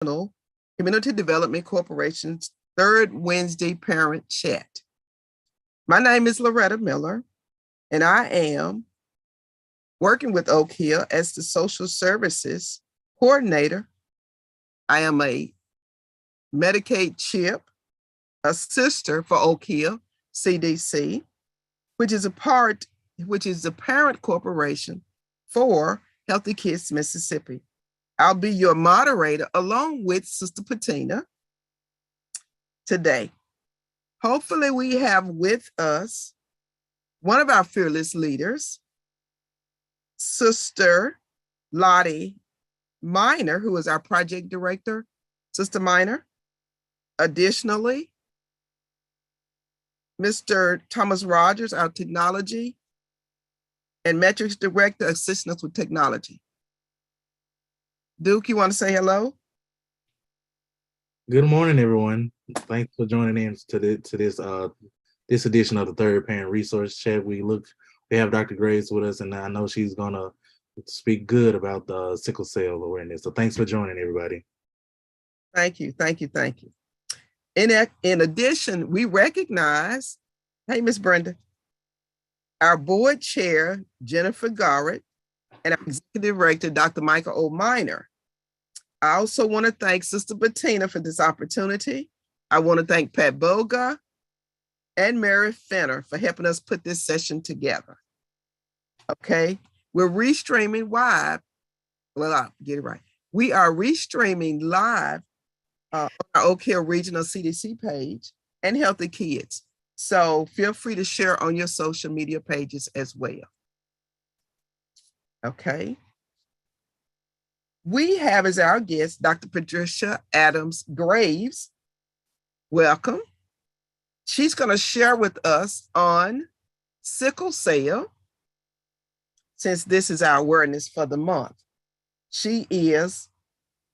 Maternal Community Development Corporation's third Wednesday Parent Chat. My name is Loretta Miller, and I am working with Oak Hill as the Social Services Coordinator. I am a Medicaid CHIP, a sister for Oak Hill CDC, which is the parent corporation for Healthy Kids Mississippi. I'll be your moderator along with Sister Patina today. Hopefully we have with us one of our fearless leaders, Sister Lottie Miner, who is our project director. Sister Miner. Additionally, Mr. Thomas Rogers, our technology and metrics director, assisting us with technology. Duke, you want to say hello? Good morning, everyone. Thanks for joining in to this edition of the Third Parent Resource Chat. We have Dr. Graves with us, and I know she's gonna speak good about the sickle cell awareness. So thanks for joining, everybody. Thank you. In addition, we recognize, hey, Miss Brenda, our board chair, Jennifer Garrett, and our executive director, Dr. Michael O. Miner. I also want to thank Sister Bettina for this opportunity. I want to thank Pat Boga and Mary Fenner for helping us put this session together. Okay, we're restreaming live. Well, I'll get it right. We are restreaming live on our Oak Hill Regional CDC page and Healthy Kids. So feel free to share on your social media pages as well. Okay. We have as our guest, Dr. Patricia Adams Graves. Welcome. She's going to share with us on sickle cell, since this is our awareness for the month. She is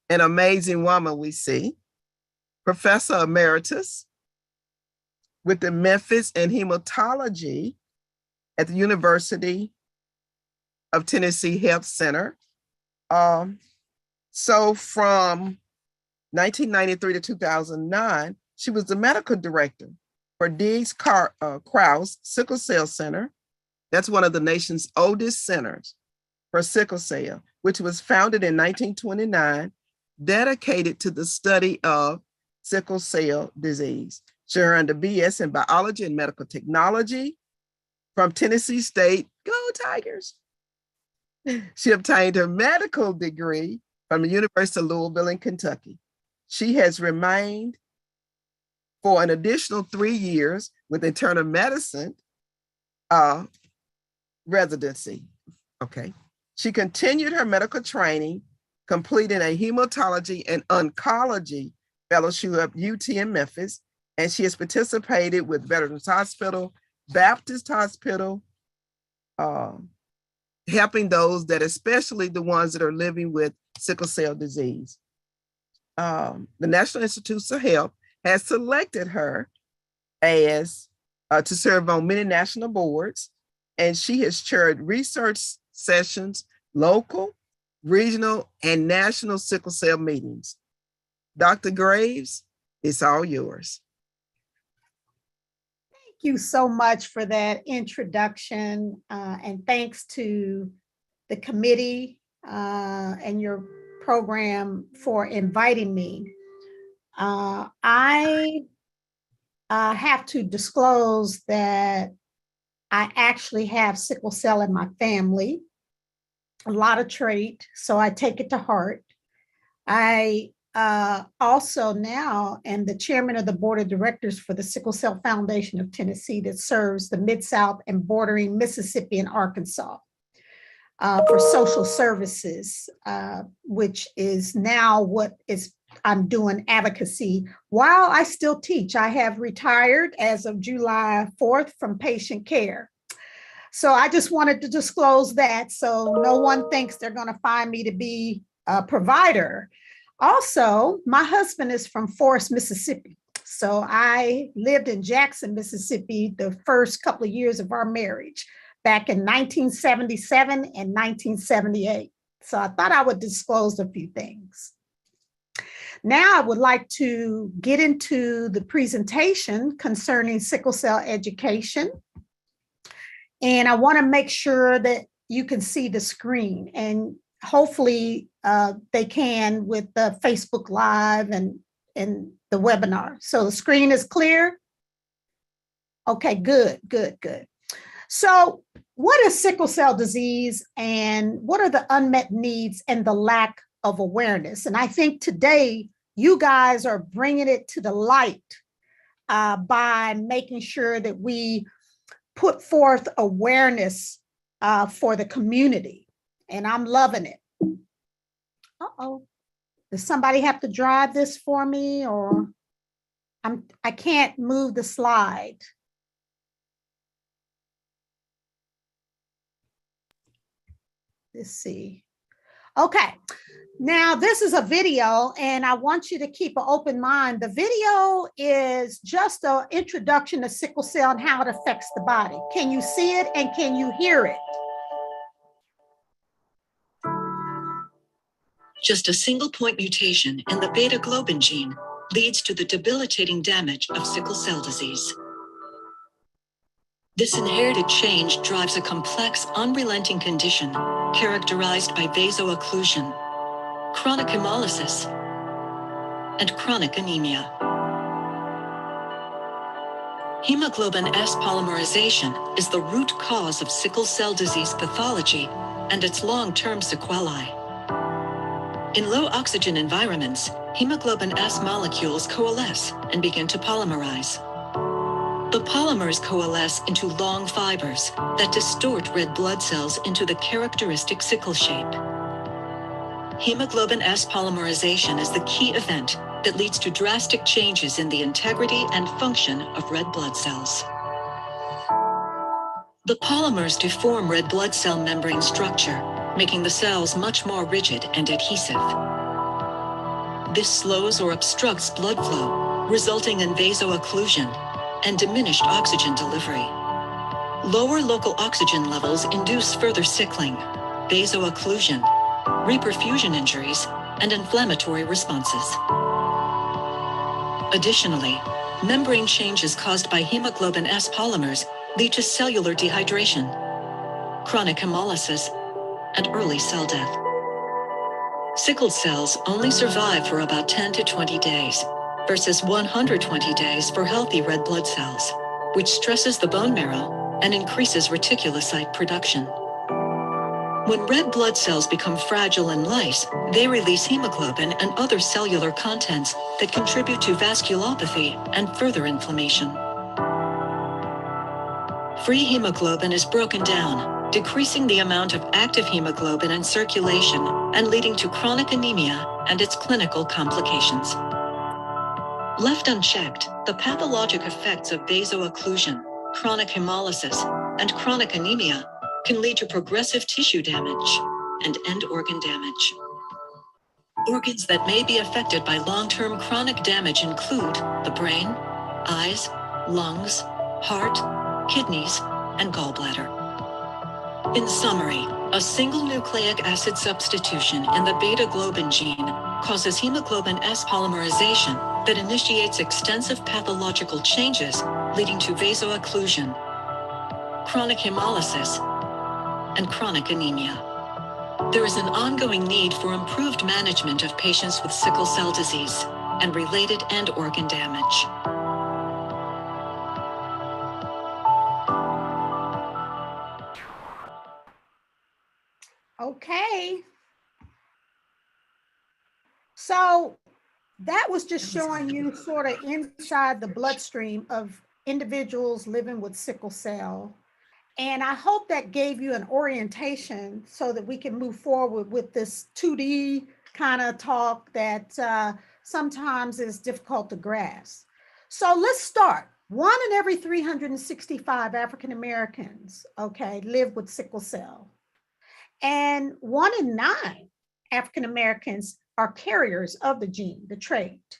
an amazing woman, we see. Professor Emeritus with the Memphis and Hematology at the University of Tennessee Health Center. So from 1993 to 2009, she was the medical director for Diggs Krause Sickle Cell Center. That's one of the nation's oldest centers for sickle cell, which was founded in 1929, dedicated to the study of sickle cell disease. She earned a BS in biology and medical technology from Tennessee State. Go Tigers! She obtained her medical degree from the University of Louisville in Kentucky. She has remained for an additional 3 years with internal medicine residency. Okay. She continued her medical training, completing a hematology and oncology fellowship at UT in Memphis, and she has participated with Veterans Hospital, Baptist Hospital, helping those that, especially the ones that are living with sickle cell disease. The National Institutes of Health has selected her as to serve on many national boards, and she has chaired research sessions, local, regional, and national sickle cell meetings. Dr. Graves, it's all yours. Thank you so much for that introduction, and thanks to the committee and your program for inviting me. I have to disclose that I actually have sickle cell in my family, a lot of trait, so I take it to heart. I also now am the chairman of the board of directors for the Sickle Cell Foundation of Tennessee that serves the Mid-South and bordering Mississippi and Arkansas for social services, which is now what I'm doing advocacy while I still teach. I have retired as of July 4th from patient care. So I just wanted to disclose that so no one thinks they're going to find me to be a provider. Also, my husband is from Forest, Mississippi. So I lived in Jackson, Mississippi, the first couple of years of our marriage back in 1977 and 1978. So I thought I would disclose a few things. Now I would like to get into the presentation concerning sickle cell education. And I want to make sure that you can see the screen, and hopefully they can with the Facebook Live and the webinar. So the screen is clear? Okay, good. So what is sickle cell disease, and what are the unmet needs and the lack of awareness? And I think today you guys are bringing it to the light by making sure that we put forth awareness for the community, and I'm loving it. Uh-oh, does somebody have to drive this for me, or I can't move the slide. Let's see. Okay, now this is a video, and I want you to keep an open mind. The video is just an introduction to sickle cell and how it affects the body. Can you see it and can you hear it? Just a single point mutation in the beta globin gene leads to the debilitating damage of sickle cell disease. This inherited change drives a complex, unrelenting condition characterized by vaso-occlusion, chronic hemolysis, and chronic anemia. Hemoglobin S polymerization is the root cause of sickle cell disease pathology and its long-term sequelae. In low oxygen environments, hemoglobin S molecules coalesce and begin to polymerize. The polymers coalesce into long fibers that distort red blood cells into the characteristic sickle shape. Hemoglobin S polymerization is the key event that leads to drastic changes in the integrity and function of red blood cells. The polymers deform red blood cell membrane structure, making the cells much more rigid and adhesive. This slows or obstructs blood flow, resulting in vaso-occlusion and diminished oxygen delivery. Lower local oxygen levels induce further sickling, vaso-occlusion, reperfusion injuries, and inflammatory responses. Additionally, membrane changes caused by hemoglobin S polymers lead to cellular dehydration, chronic hemolysis, and early cell death. Sickled cells only survive for about 10 to 20 days, versus 120 days for healthy red blood cells, which stresses the bone marrow and increases reticulocyte production. When red blood cells become fragile and lyse, they release hemoglobin and other cellular contents that contribute to vasculopathy and further inflammation. Free hemoglobin is broken down, decreasing the amount of active hemoglobin in circulation and leading to chronic anemia and its clinical complications. Left unchecked, the pathologic effects of vaso-occlusion, chronic hemolysis, and chronic anemia can lead to progressive tissue damage and end organ damage. Organs that may be affected by long-term chronic damage include the brain, eyes, lungs, heart, kidneys, and gallbladder. In summary, a single nucleic acid substitution in the beta globin gene causes hemoglobin S polymerization that initiates extensive pathological changes leading to vaso-occlusion, chronic hemolysis, and chronic anemia. There is an ongoing need for improved management of patients with sickle cell disease and related end organ damage. Okay. So that was just showing you sort of inside the bloodstream of individuals living with sickle cell. And I hope that gave you an orientation so that we can move forward with this 2D kind of talk that sometimes is difficult to grasp. So let's start. 1 in every 365 African Americans, okay, live with sickle cell. And 1 in 9 African Americans are carriers of the gene, the trait.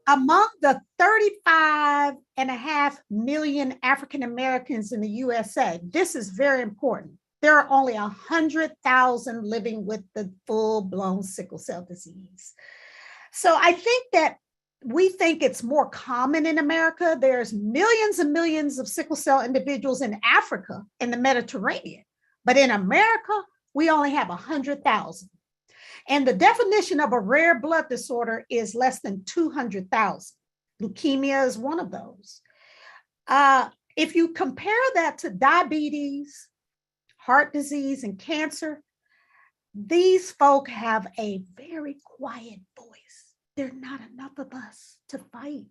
Among the 35.5 million African Americans in the USA, this is very important. There are only 100,000 living with the full-blown sickle cell disease. So I think that we think it's more common in America. There's millions and millions of sickle cell individuals in Africa, in the Mediterranean. But in America, we only have 100,000. And the definition of a rare blood disorder is less than 200,000. Leukemia is one of those. If you compare that to diabetes, heart disease, and cancer, these folk have a very quiet voice. There are not enough of us to fight.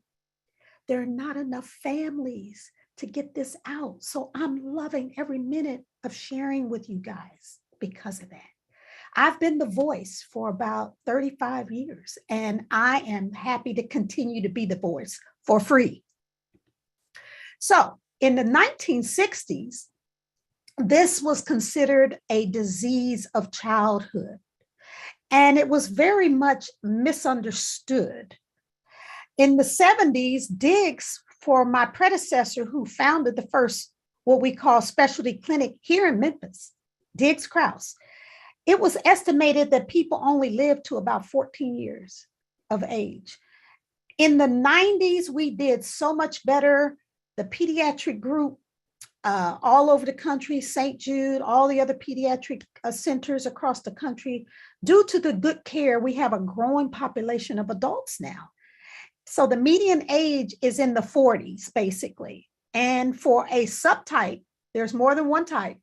There are not enough families to get this out. So I'm loving every minute of sharing with you guys because of that. I've been the voice for about 35 years, and I am happy to continue to be the voice for free. So in the 1960s, this was considered a disease of childhood, and it was very much misunderstood. In the 70s, Diggs, for my predecessor who founded the first, what we call specialty clinic here in Memphis, Diggs Krause, it was estimated that people only lived to about 14 years of age. In the 90s, we did so much better. The pediatric group all over the country, St. Jude, all the other pediatric centers across the country, due to the good care, we have a growing population of adults now. So the median age is in the 40s, basically. And for a subtype, there's more than one type,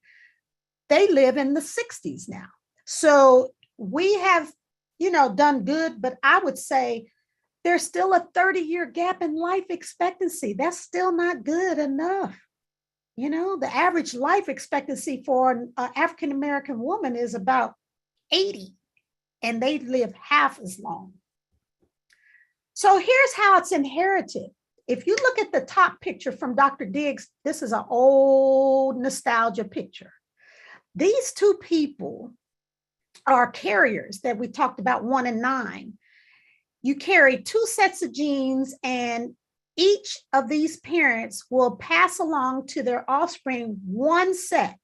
they live in the 60s now. So we have, done good, but I would say there's still a 30-year gap in life expectancy. That's still not good enough. The average life expectancy for an African-American woman is about 80, and they live half as long. So here's how it's inherited. If you look at the top picture from Dr. Diggs, this is an old nostalgia picture. These two people are carriers that we talked about, 1 and 9. You carry 2 sets of genes, and each of these parents will pass along to their offspring 1 set.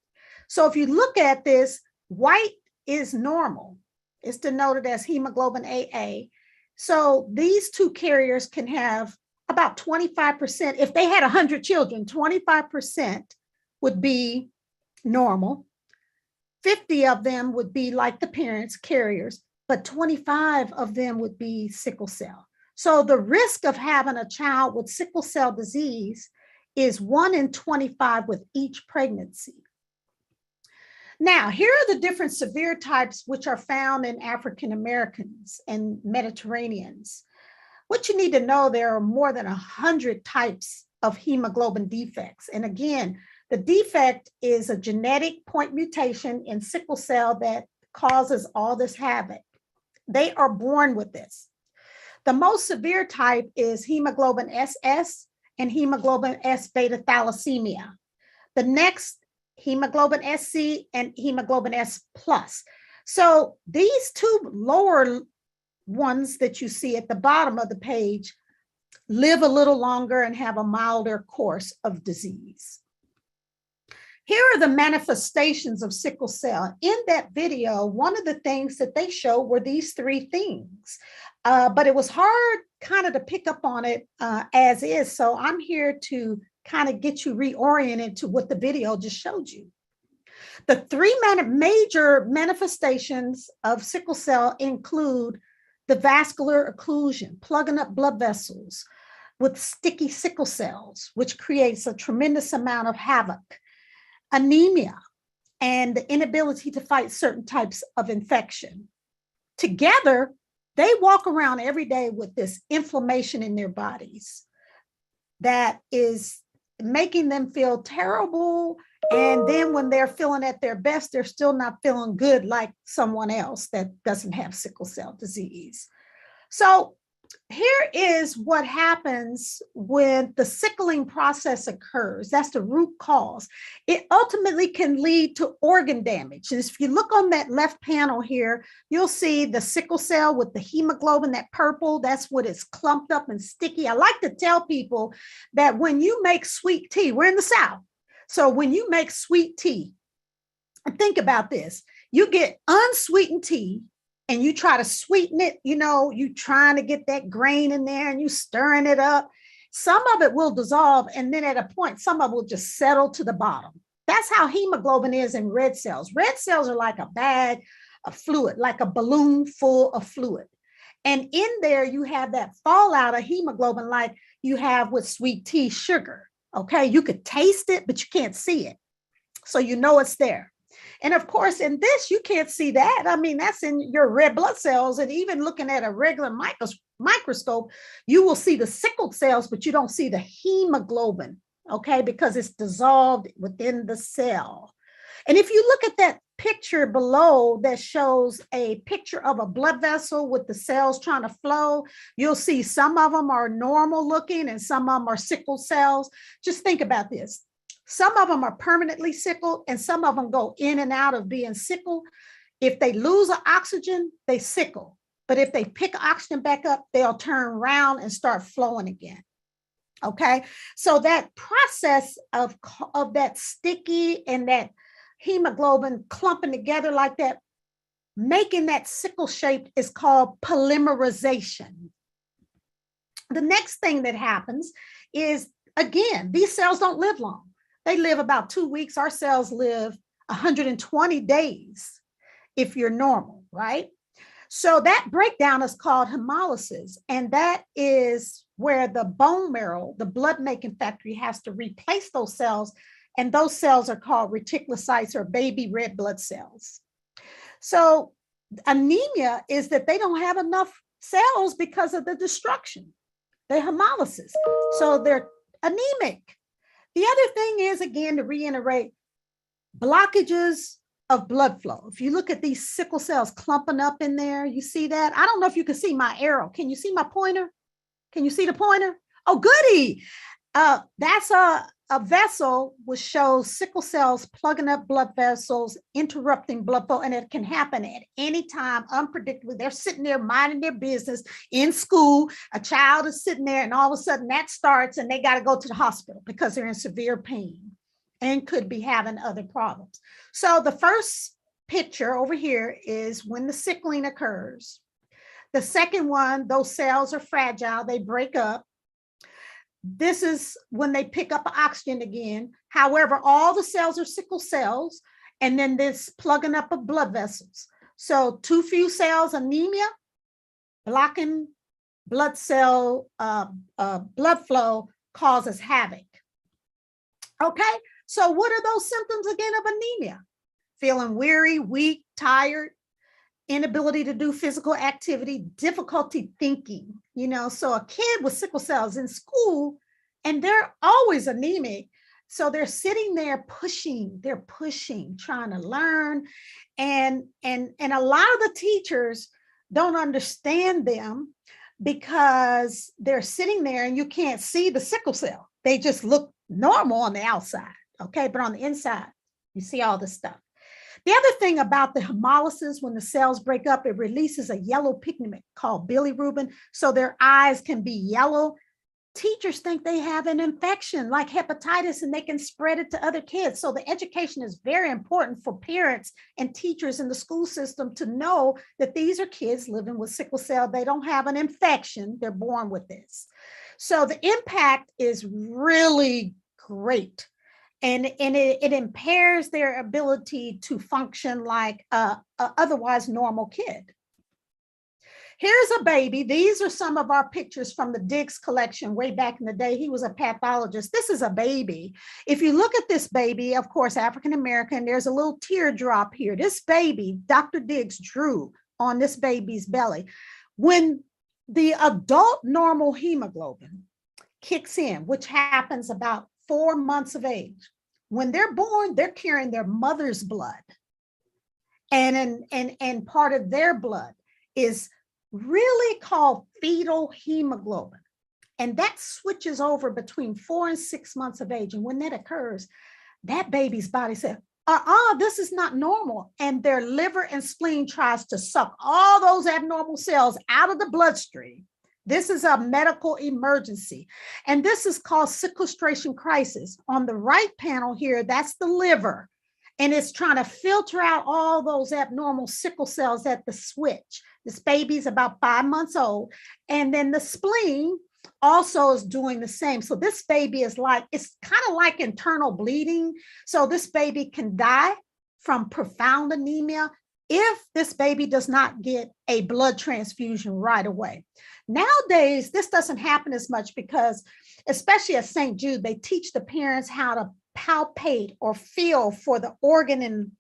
So if you look at this, white is normal. It's denoted as hemoglobin AA. So these 2 carriers can have about 25%. If they had 100 children, 25% would be normal. 50 of them would be like the parents, carriers, but 25 of them would be sickle cell. So the risk of having a child with sickle cell disease is 1 in 25 with each pregnancy. Now, here are the different severe types which are found in African Americans and Mediterraneans. What you need to know, there are more than 100 types of hemoglobin defects. And again, the defect is a genetic point mutation in sickle cell that causes all this havoc. They are born with this. The most severe type is hemoglobin SS and hemoglobin S beta thalassemia. The next, hemoglobin SC and hemoglobin S plus. So these 2 lower ones that you see at the bottom of the page live a little longer and have a milder course of disease. Here are the manifestations of sickle cell. In that video, one of the things that they showed were these 3 things, but it was hard kind of to pick up on it as is. So I'm here to kind of get you reoriented to what the video just showed you. The 3 major manifestations of sickle cell include the vascular occlusion, plugging up blood vessels with sticky sickle cells, which creates a tremendous amount of havoc. Anemia, and the inability to fight certain types of infection. Together, they walk around every day with this inflammation in their bodies that is making them feel terrible. And then when they're feeling at their best, they're still not feeling good like someone else that doesn't have sickle cell disease. So here is what happens when the sickling process occurs. That's the root cause. It ultimately can lead to organ damage. And if you look on that left panel here, you'll see the sickle cell with the hemoglobin, that purple, that's what is clumped up and sticky. I like to tell people that when you make sweet tea, we're in the South. So when you make sweet tea, think about this. You get unsweetened tea, and you try to sweeten it, you trying to get that grain in there and you stirring it up, some of it will dissolve. And then at a point, some of it will just settle to the bottom. That's how hemoglobin is in red cells. Red cells are like a bag of fluid, like a balloon full of fluid. And in there, you have that fallout of hemoglobin like you have with sweet tea sugar. Okay, you could taste it, but you can't see it. So you know it's there. And of course, in this, you can't see that. I mean, that's in your red blood cells. And even looking at a regular microscope, you will see the sickled cells, but you don't see the hemoglobin, okay, because it's dissolved within the cell. And if you look at that picture below that shows a picture of a blood vessel with the cells trying to flow, you'll see some of them are normal looking and some of them are sickle cells. Just think about this. Some of them are permanently sickled and some of them go in and out of being sickled. If they lose oxygen, they sickle. But if they pick oxygen back up, they'll turn around and start flowing again. Okay, so that process of that sticky and that hemoglobin clumping together like that, making that sickle shape is called polymerization. The next thing that happens is, again, these cells don't live long. They live about 2 weeks. Our cells live 120 days if you're normal, right? So that breakdown is called hemolysis, and that is where the bone marrow, the blood-making factory, has to replace those cells, and those cells are called reticulocytes or baby red blood cells. So anemia is that they don't have enough cells because of the destruction, the hemolysis. So they're anemic. The other thing is, again, to reiterate, blockages of blood flow. If you look at these sickle cells clumping up in there, you see that? I don't know if you can see my arrow. Can you see my pointer? Can you see the pointer? Oh, goody. That's a vessel which shows sickle cells plugging up blood vessels, interrupting blood flow, and it can happen at any time, unpredictably. They're sitting there minding their business in school. A child is sitting there, and all of a sudden that starts, and they got to go to the hospital because they're in severe pain and could be having other problems. So the first picture over here is when the sickling occurs. The second one, those cells are fragile, they break up. This is when they pick up oxygen again. However, all the cells are sickle cells, and then this plugging up of blood vessels. So too few cells, anemia, blocking blood cell blood flow causes havoc. Okay, so what are those symptoms again of anemia? Feeling weary, weak, tired, inability to do physical activity, difficulty thinking, so a kid with sickle cells in school, and they're always anemic. So they're sitting there pushing, trying to learn. And a lot of the teachers don't understand them because they're sitting there and you can't see the sickle cell. They just look normal on the outside, okay? But on the inside, you see all this stuff. The other thing about the hemolysis, when the cells break up, it releases a yellow pigment called bilirubin, so their eyes can be yellow. Teachers think they have an infection like hepatitis and they can spread it to other kids. So the education is very important for parents and teachers in the school system to know that these are kids living with sickle cell. They don't have an infection. They're born with this. So the impact is really great. And it impairs their ability to function like a otherwise normal kid. Here's a baby. These are some of our pictures from the Diggs collection way back in the day. He was a pathologist. This is a baby. If you look at this baby, of course, African-American, there's a little teardrop here. This baby, Dr. Diggs drew on this baby's belly. When the adult normal hemoglobin kicks in, which happens about 4 months of age, when they're born, they're carrying their mother's blood. And part of their blood is really called fetal hemoglobin. And that switches over between 4 and 6 months of age. And when that occurs, that baby's body says, this is not normal. And their liver and spleen tries to suck all those abnormal cells out of the bloodstream. This is a medical emergency. And this is called sequestration crisis. On the right panel here, that's the liver. and it's trying to filter out all those abnormal sickle cells at the switch. This baby's about 5 months old, and then the spleen also is doing the same. So this baby is like, it's kind of like internal bleeding. So this baby can die from profound anemia if this baby does not get a blood transfusion right away. Nowadays, this doesn't happen as much because, especially at St. Jude, they teach the parents how to palpate or feel for the organ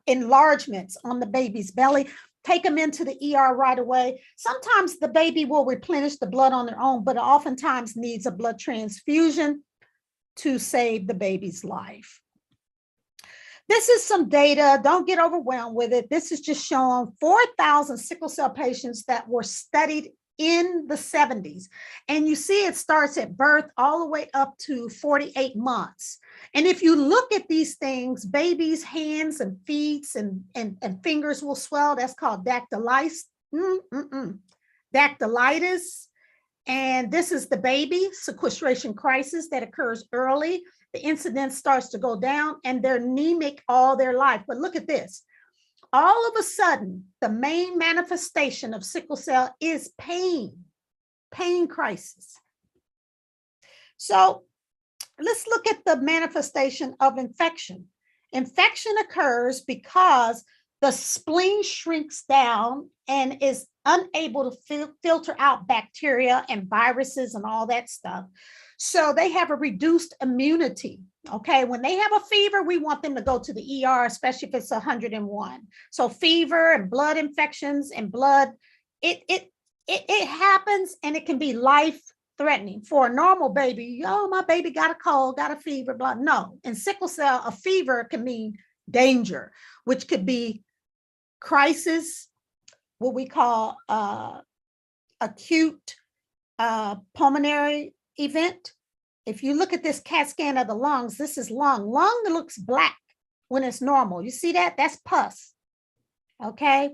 enlargements on the baby's belly. Take them into the ER right away. Sometimes the baby will replenish the blood on their own, but oftentimes needs a blood transfusion to save the baby's life. This is some data. Don't get overwhelmed with it. This is just showing 4,000 sickle cell patients that were studied in the 70s. And you see it starts at birth all the way up to 48 months. And if you look at these things, babies' hands and feet and fingers will swell. That's called dactylitis. Dactylitis. And this is the baby sequestration crisis that occurs early. The incidence starts to go down and they're anemic all their life. But look at this. All of a sudden, the main manifestation of sickle cell is pain crisis. So let's look at the manifestation of infection. Infection occurs because the spleen shrinks down and is unable to filter out bacteria and viruses and all that stuff. So they have a reduced immunity. Okay, when they have a fever, we want them to go to the ER, especially if it's 101. So fever and blood infections and blood, it happens and it can be life-threatening. For a normal baby, oh, my baby got a cold, got a fever, blah. No, in sickle cell, a fever can mean danger, which could be crisis, what we call acute pulmonary event. If you look at this CAT scan of the lungs, this is lung. Lung looks black when it's normal. You see that? That's pus. Okay.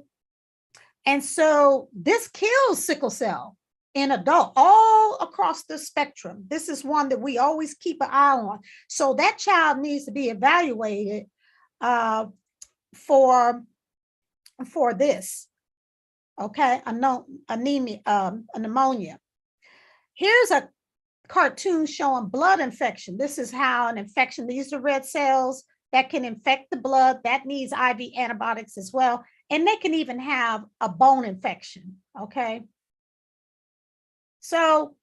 And so this kills sickle cell in adult all across the spectrum. This is one that we always keep an eye on. So that child needs to be evaluated for this. Okay. Anemia, pneumonia. Here's a cartoon showing blood infection. This is how an infection, these are red cells that can infect the blood. That needs IV antibiotics as well. And they can even have a bone infection, okay? So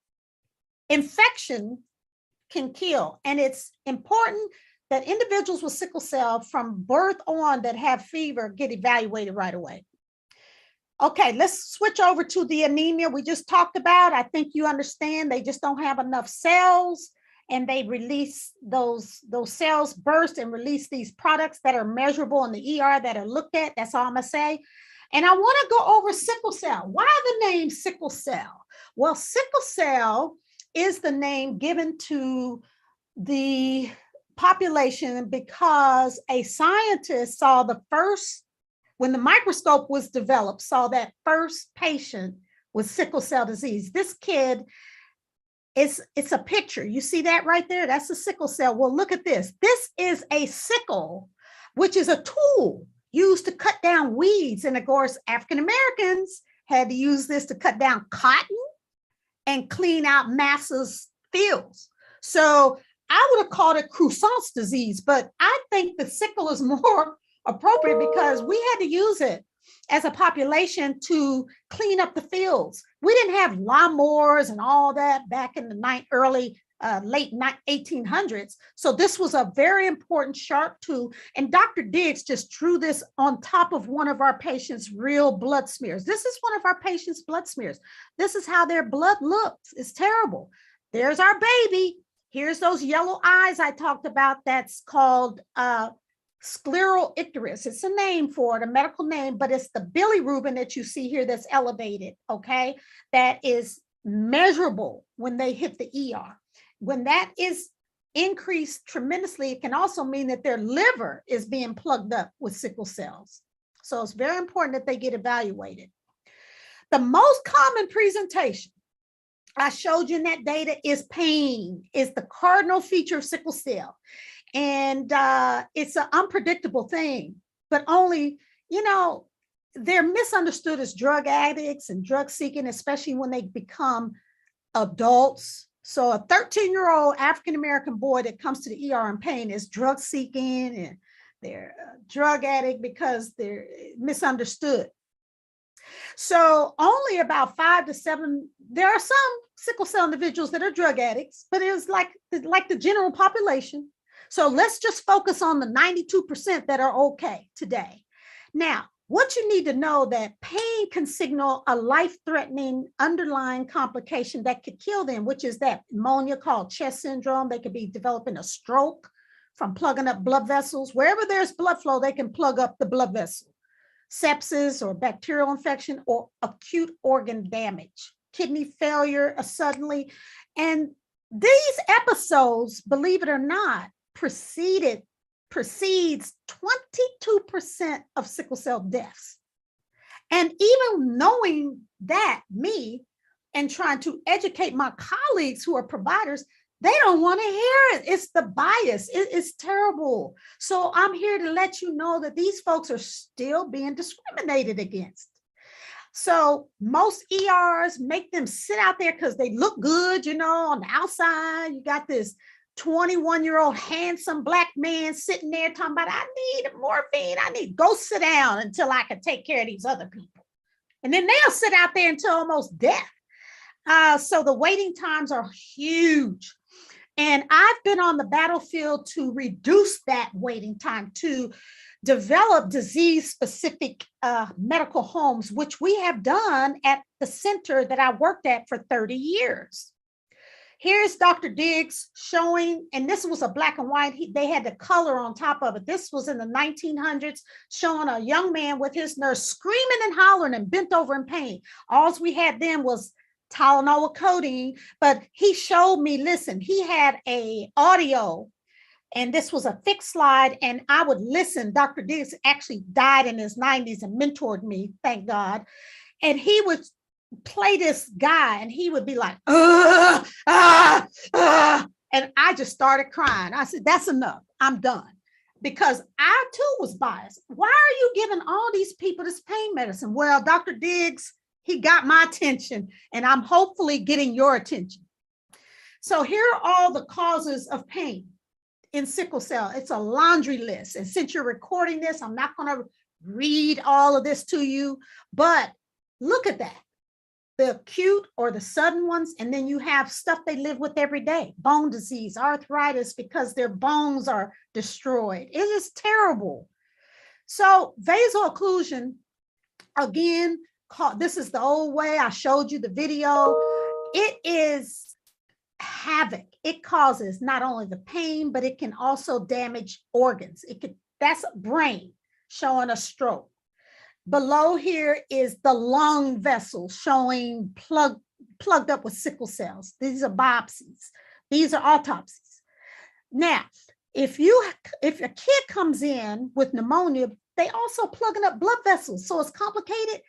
infection can kill. And it's important that individuals with sickle cell from birth on that have fever get evaluated right away. Okay, let's switch over to the anemia we just talked about. I think you understand they just don't have enough cells and they release those cells burst and release these products that are measurable in the ER that are looked at. That's all I'm gonna say. And I wanna go over sickle cell. Why the name sickle cell? Well, sickle cell is the name given to the population because a scientist saw the first, when the microscope was developed, saw that first patient with sickle cell disease. This kid, it's a picture. You see that right there? That's a sickle cell. Well, look at this. This is a sickle, which is a tool used to cut down weeds. And of course, African Americans had to use this to cut down cotton and clean out masses fields. So I would have called it Croissant's disease, but I think the sickle is more appropriate because we had to use it as a population to clean up the fields. We didn't have lawnmowers and all that back in the late 1800s. So this was a very important sharp tool. And Dr. Diggs just drew this on top of one of our patients' real blood smears. This is one of our patients' blood smears. This is how their blood looks. It's terrible. There's our baby. Here's those yellow eyes I talked about. That's called scleral icterus. It's a name for it, a medical name, but it's the bilirubin that you see here that's elevated, okay? That is measurable when they hit the ER. When that is increased tremendously, it can also mean that their liver is being plugged up with sickle cells. So it's very important that they get evaluated. The most common presentation I showed you in that data is pain, is the cardinal feature of sickle cell. And it's an unpredictable thing, but only, they're misunderstood as drug addicts and drug seeking, especially when they become adults. So a 13-year-old African-American boy that comes to the ER in pain is drug seeking and they're a drug addict because they're misunderstood. So only about 5 to 7, there are some sickle cell individuals that are drug addicts, but it's like the general population. So let's just focus on the 92% that are okay today. Now, what you need to know that pain can signal a life-threatening underlying complication that could kill them, which is that pneumonia called chest syndrome. They could be developing a stroke from plugging up blood vessels. Wherever there's blood flow, they can plug up the blood vessel. Sepsis or bacterial infection or acute organ damage, kidney failure suddenly. And these episodes, believe it or not, precedes 22% of sickle cell deaths. And even knowing that, me, and trying to educate my colleagues who are providers, they don't want to hear it. It's the bias. It's terrible. So I'm here to let you know that these folks are still being discriminated against. So most ERs make them sit out there because they look good, on the outside. You got this 21-year-old handsome Black man sitting there talking about, I need morphine. Go sit down until I can take care of these other people. And then they'll sit out there until almost death. So the waiting times are huge. And I've been on the battlefield to reduce that waiting time, to develop disease-specific medical homes, which we have done at the center that I worked at for 30 years. Here's Dr. Diggs showing, and this was a black and white, they had the color on top of it. This was in the 1900s, showing a young man with his nurse screaming and hollering and bent over in pain. All we had then was Tylenol with codeine, but he showed me, listen, he had a audio, and this was a fixed slide, and I would listen. Dr. Diggs actually died in his 90s and mentored me, thank God. And he would play this guy, and he would be like, and I just started crying. I said, that's enough. I'm done. Because I too was biased. Why are you giving all these people this pain medicine? Well, Dr. Diggs, he got my attention, and I'm hopefully getting your attention. So here are all the causes of pain in sickle cell. It's a laundry list. And since you're recording this, I'm not going to read all of this to you, but look at that. The acute or the sudden ones, and then you have stuff they live with every day, bone disease, arthritis, because their bones are destroyed. It is terrible. So vaso-occlusion, again, this is the old way. I showed you the video. It is havoc. It causes not only the pain, but it can also damage organs. That's brain showing a stroke. Below here is the lung vessel showing plugged up with sickle cells. These are biopsies. These are autopsies. Now, if a kid comes in with pneumonia, they also plugging up blood vessels. So it's complicated.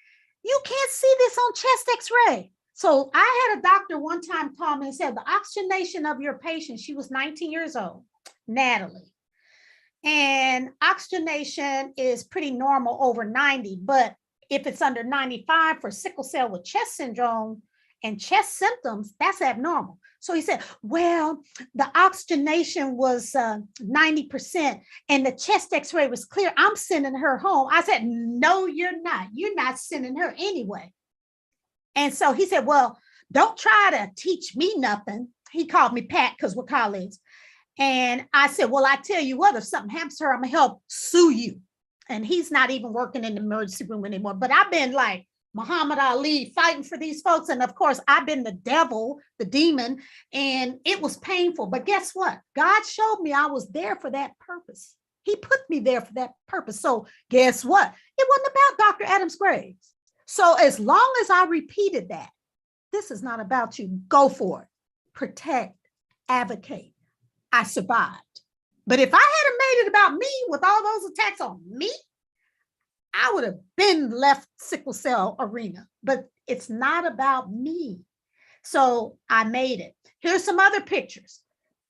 You can't see this on chest x-ray. So I had a doctor one time call me and said, the oxygenation of your patient, she was 19 years old, Natalie. And oxygenation is pretty normal over 90, but if it's under 95 for sickle cell with chest syndrome and chest symptoms, that's abnormal. So he said, well, the oxygenation was 90% and the chest x-ray was clear. I'm sending her home. I said, no, you're not. You're not sending her anyway. And so he said, well, don't try to teach me nothing. He called me Pat because we're colleagues. And I said, well, I tell you what, if something happens to her, I'm gonna help sue you. And he's not even working in the emergency room anymore. But I've been like Muhammad Ali fighting for these folks. And of course, I've been the devil, the demon, and it was painful. But guess what? God showed me I was there for that purpose. He put me there for that purpose. So guess what? It wasn't about Dr. Adams Graves. So as long as I repeated that, this is not about you. Go for it. Protect, advocate. I survived. But if I hadn't made it about me with all those attacks on me, I would have been left sickle cell arena. But it's not about me. So I made it. Here's some other pictures.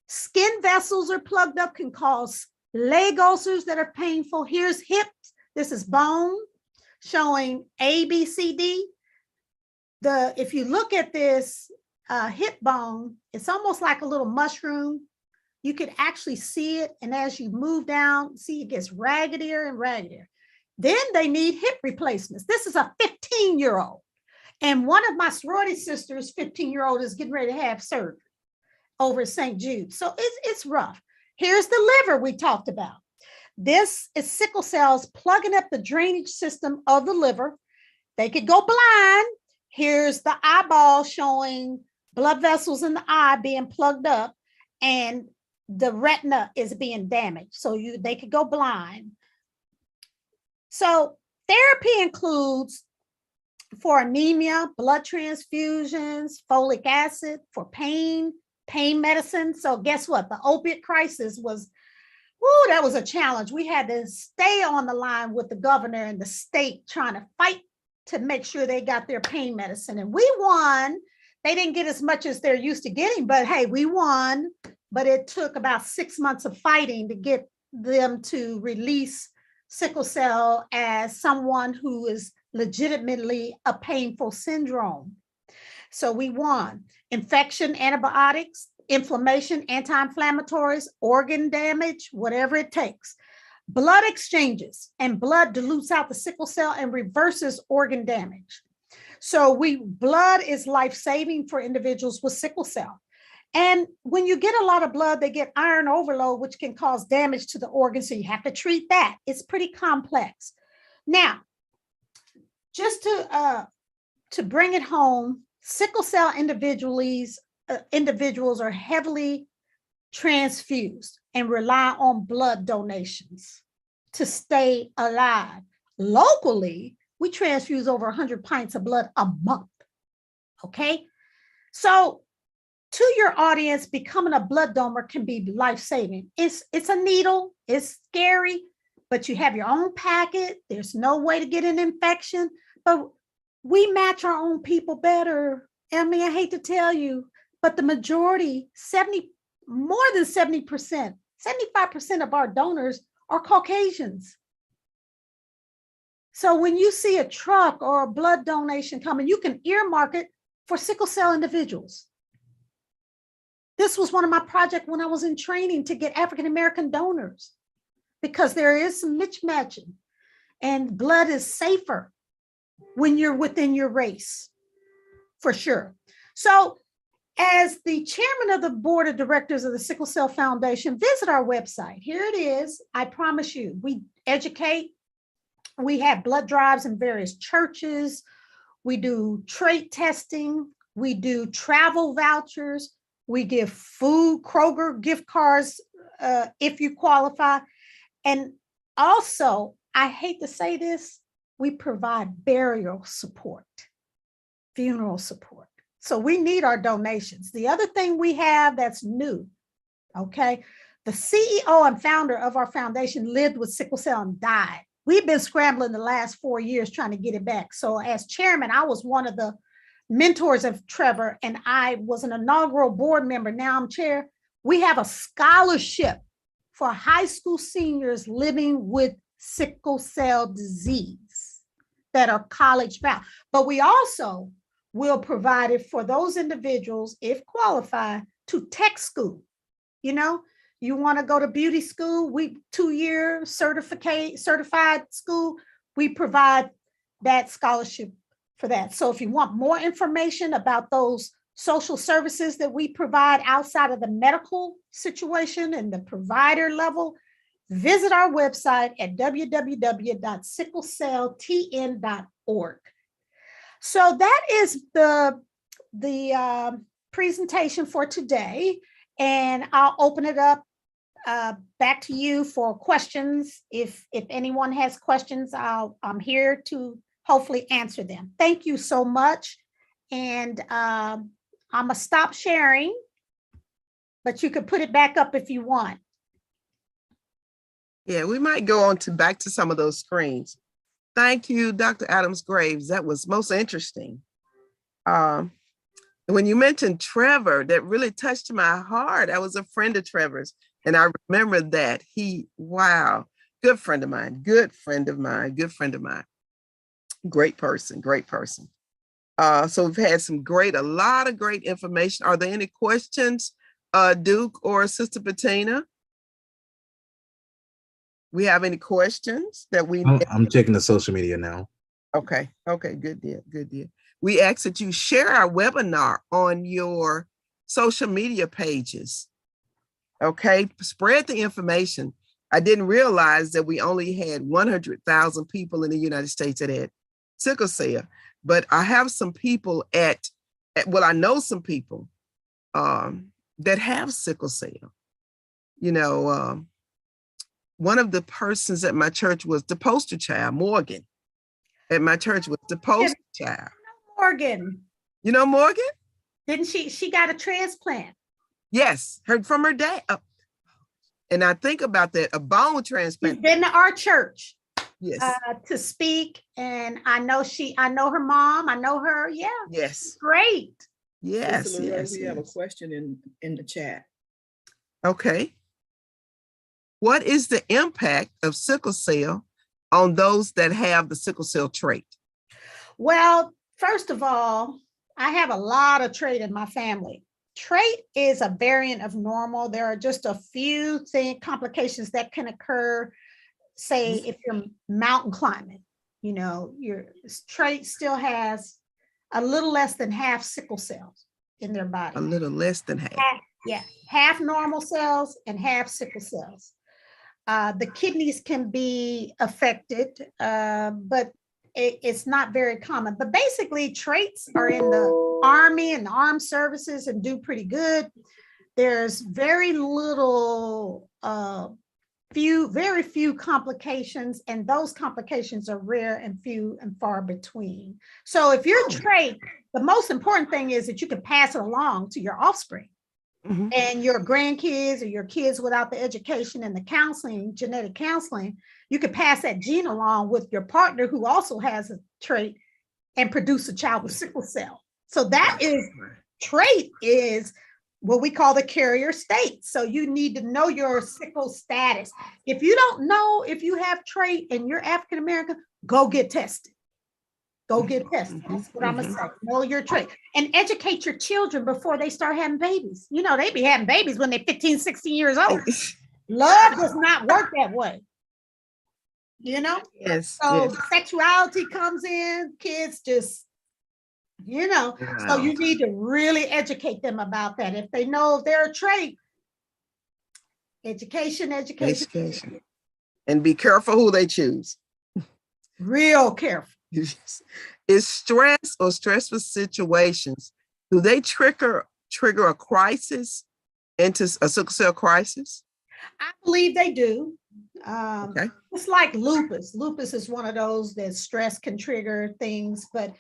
Skin vessels are plugged up, can cause leg ulcers that are painful. Here's hips. This is bone showing A, B, C, D. If you look at this hip bone, it's almost like a little mushroom. You could actually see it. And as you move down, see it gets raggedier and raggedier. Then they need hip replacements. This is a 15-year-old. And one of my sorority sisters, 15-year-old, is getting ready to have surgery over at St. Jude. So it's rough. Here's the liver we talked about. This is sickle cells plugging up the drainage system of the liver. They could go blind. Here's the eyeball showing blood vessels in the eye being plugged up, and the retina is being damaged. So they could go blind. So therapy includes for anemia, blood transfusions, folic acid, for pain medicine. So guess what? The opiate crisis was, that was a challenge. We had to stay on the line with the governor and the state trying to fight to make sure they got their pain medicine. And we won. They didn't get as much as they're used to getting, but hey, we won. But it took about 6 months of fighting to get them to release sickle cell as someone who is legitimately a painful syndrome. So we won. Infection, antibiotics, inflammation, anti-inflammatories, organ damage, whatever it takes. Blood exchanges, and blood dilutes out the sickle cell and reverses organ damage. So blood is life-saving for individuals with sickle cell. And when you get a lot of blood, they get iron overload, which can cause damage to the organs. So you have to treat that. It's pretty complex. Now, just to bring it home, sickle cell individuals are heavily transfused and rely on blood donations to stay alive. Locally, we transfuse over 100 pints of blood a month. Okay, so to your audience, becoming a blood donor can be life-saving. It's a needle, it's scary, but you have your own packet. There's no way to get an infection, but we match our own people better. I mean, I hate to tell you, but the majority, more than 70%, 75% of our donors are Caucasians. So when you see a truck or a blood donation coming, you can earmark it for sickle cell individuals. This was one of my projects when I was in training to get African-American donors, because there is some mismatching and blood is safer when you're within your race, for sure. So as the chairman of the board of directors of the Sickle Cell Foundation, visit our website. Here it is. I promise you, we educate. We have blood drives in various churches. We do trait testing. We do travel vouchers. We give food, Kroger gift cards if you qualify. And also, I hate to say this, we provide burial support, funeral support. So we need our donations. The other thing we have that's new, okay, the CEO and founder of our foundation lived with sickle cell and died. We've been scrambling the last 4 years trying to get it back. So as chairman, I was one of the mentors of Trevor, and I was an inaugural board member. Now I'm chair. We have a scholarship for high school seniors living with sickle cell disease that are college bound. But we also will provide it for those individuals, if qualified, to tech school. You know, you want to go to beauty school, 2-year certified school, we provide that scholarship for that. So if you want more information about those social services that we provide outside of the medical situation and the provider level, visit our website at www.sicklecelltn.org. So that is the presentation for today, and I'll open it up back to you for questions. If anyone has questions, I'm here to hopefully answer them. Thank you so much. And I'm gonna stop sharing, but you can put it back up if you want. Yeah, we might go on back to some of those screens. Thank you, Dr. Adams Graves. That was most interesting. When you mentioned Trevor, that really touched my heart. I was a friend of Trevor's, and I remember that. Wow, good friend of mine, good friend of mine, good friend of mine. Great person, great person. So we've had a lot of great information. Are there any questions, Duke or Sister Bettina? We have any questions that we? I'm checking the social media now. Okay, good deal, good deal. We ask that you share our webinar on your social media pages. Okay, spread the information. I didn't realize that we only had 100,000 people in the United States that had sickle cell, but I have some people I know some people that have sickle cell. You know, one of the persons at my church was the poster child, Morgan. At my church was the poster child. Morgan. You know Morgan? Didn't she got a transplant? Yes, heard from her dad. And I think about that, a bone transplant. She's been to our church. Yes. To speak. And I know her mom. I know her. Yeah. Yes. Great. Yes. We have a question in the chat. Okay. What is the impact of sickle cell on those that have the sickle cell trait? Well, first of all, I have a lot of trait in my family. Trait is a variant of normal. There are just a few complications that can occur. Say if you're mountain climbing, your trait still has a little less than half sickle cells in their body. A little less than half. Half normal cells and half sickle cells. The kidneys can be affected, but it's not very common. But basically, traits are in the Army and the armed services and do pretty good. There's very little, very few complications, and those complications are rare and few and far between. So if you're trait, the most important thing is that you can pass it along to your offspring. Mm-hmm. And your grandkids or your kids without the education and the counseling, genetic counseling, you could pass that gene along with your partner who also has a trait and produce a child with sickle cell. So that trait is what we call the carrier state. So you need to know your sickle status. If you don't know if you have trait and you're African American, go get tested. Go get tested. That's what I'm gonna say. Know your trait and educate your children before they start having babies. They be having babies when they're 15, 16 years old. Love does not work that way. Yes. So sexuality comes in, kids just, so you need to really educate them about that. If they know they're a trait, education. And be careful who they choose. Real careful. Is stress or stressful situations, do they trigger a crisis into a sickle cell crisis? I believe they do. Okay. It's like lupus. Lupus is one of those that stress can trigger things, but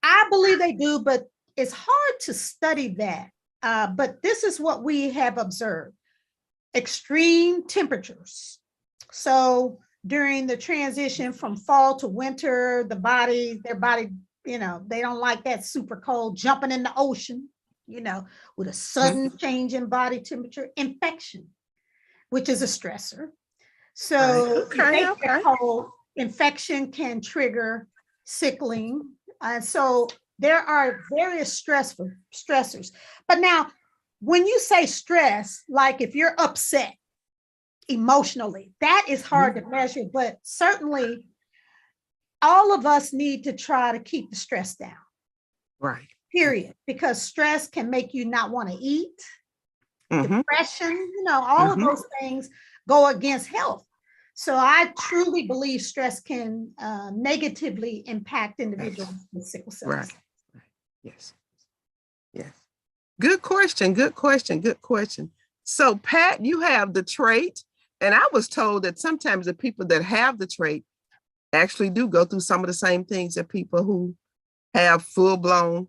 I believe they do, but it's hard to study that. But this is what we have observed. Extreme temperatures. So during the transition from fall to winter, their body, they don't like that super cold, jumping in the ocean, with a sudden change in body temperature, infection, which is a stressor. So cold, infection can trigger sickling. So there are various stressors. But now, when you say stress, like if you're upset, emotionally, that is hard to measure, but certainly all of us need to try to keep the stress down. Right. Period. Because stress can make you not want to eat, depression, all of those things go against health. So I truly believe stress can negatively impact individuals with sickle cell. Right. Yes. Good question. So Pat, you have the trait. And I was told that sometimes the people that have the trait actually do go through some of the same things that people who have full-blown,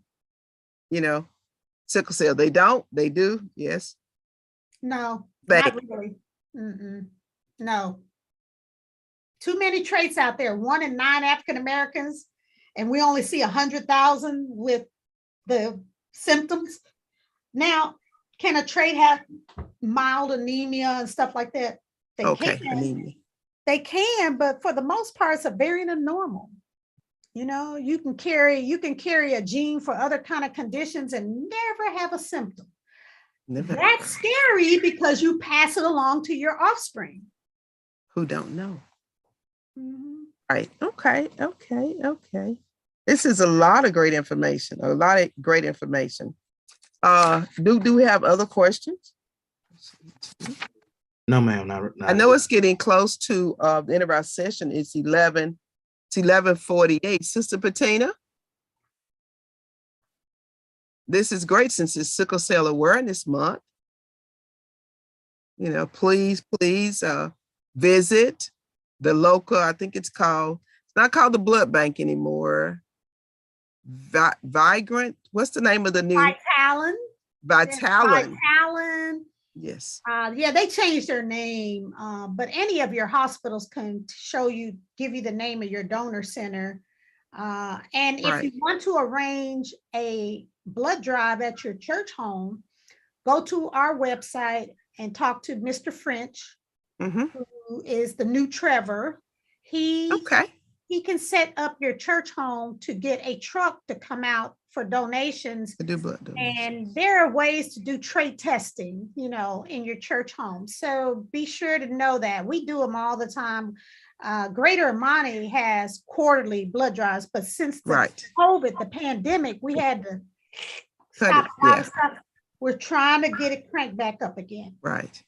sickle cell. They don't? They do? Yes? No, not really. No. Too many traits out there. 1 in 9 African Americans, and we only see 100,000 with the symptoms. Now, can a trait have mild anemia and stuff like that? They Okay, can. anemia. They can, but for the most part, it's a variant of normal. You know, you can carry a gene for other kind of conditions and never have a symptom. Never. That's scary because you pass it along to your offspring. Who don't know. Mhm. Right. Okay. This is a lot of great information. Do we have other questions? No, ma'am. Not I know it's getting close to the end of our session. It's 11:48. Sister Patina, this is great since it's Sickle Cell Awareness Month. You know, please visit the local, I think it's not called the blood bank anymore. Vigrant, what's the name of the new? Vitalin. Vitalin. Yes. Yeah, they changed their name, but any of your hospitals can give you the name of your donor center. And if you want to arrange a blood drive at your church home, go to our website and talk to Mr. French, who is the new Trevor. He can set up your church home to get a truck to come out for donations. To do blood donations. And there are ways to do trait testing, you know, in your church home. So be sure to know that. We do them all the time. Greater Amani has quarterly blood drives, but since the COVID, the pandemic, we had to stop a lot of stuff. We're trying to get it cranked back up again. Right.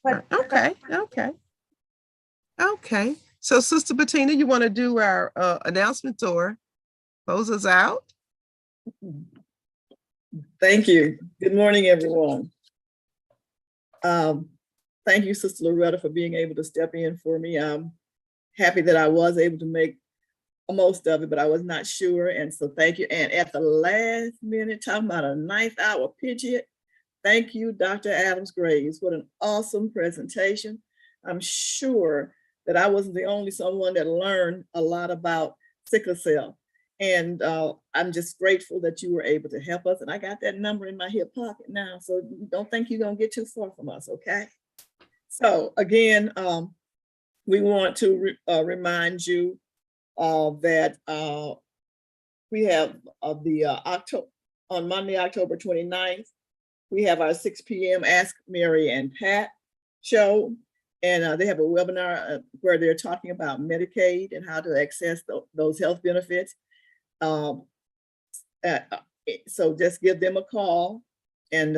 Okay. So Sister Bettina, you want to do our announcements or close us out? Thank you. Good morning, everyone. Thank you, Sister Loretta, for being able to step in for me. I'm happy that I was able to make most of it, but I was not sure. And so thank you. And at the last minute, talking about a 9th hour pitch hit, thank you, Dr. Adams-Graves. What an awesome presentation. I'm sure that I wasn't the only someone that learned a lot about sickle cell. And I'm just grateful that you were able to help us. And I got that number in my hip pocket now, so don't think you're gonna get too far from us, okay? So again, we want to remind you that we have on Monday, October 29th, we have our 6 p.m. Ask Mary and Pat show. And they have a webinar where they're talking about Medicaid and how to access those health benefits. So just give them a call. And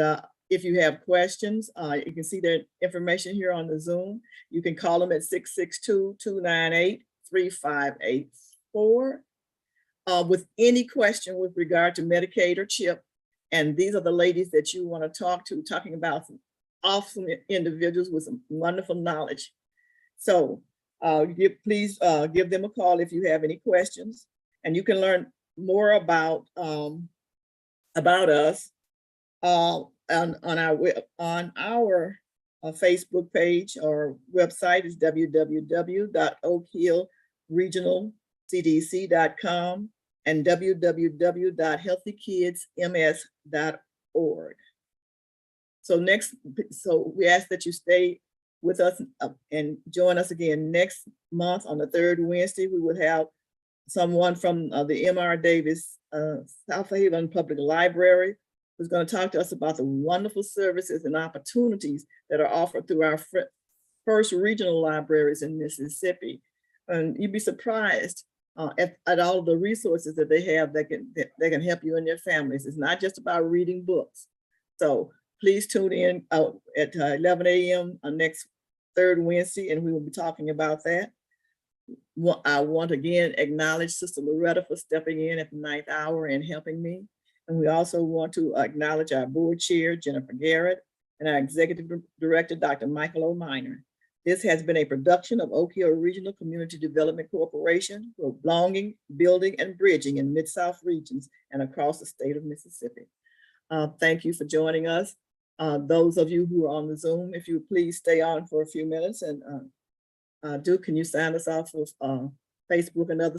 if you have questions, you can see their information here on the Zoom. You can call them at 662-298-3584 with any question with regard to Medicaid or CHIP. And these are the ladies that you want to talk to, talking about some awesome individuals with some wonderful knowledge. So please give them a call if you have any questions. And you can learn more about us on our Facebook page or website is www.oakhillregionalcdc.com and www.healthykidsms.org. So we ask that you stay with us and join us again next month on the 3rd Wednesday. We will have someone from the M.R. Davis South Haven Public Library who's going to talk to us about the wonderful services and opportunities that are offered through our first regional libraries in Mississippi. And you'd be surprised at all of the resources that they have that can help you and your families. It's not just about reading books. So please tune in at 11 a.m. next 3rd Wednesday, and we will be talking about that. I want to again acknowledge Sister Loretta for stepping in at the 9th hour and helping me. And we also want to acknowledge our board chair, Jennifer Garrett, and our executive director, Dr. Michael O'Miner. This has been a production of Oak Hill Regional Community Development Corporation for belonging, building, and bridging in Mid-South regions and across the state of Mississippi. Thank you for joining us. Those of you who are on the Zoom, if you please stay on for a few minutes, and Duke, can you sign us off with Facebook and other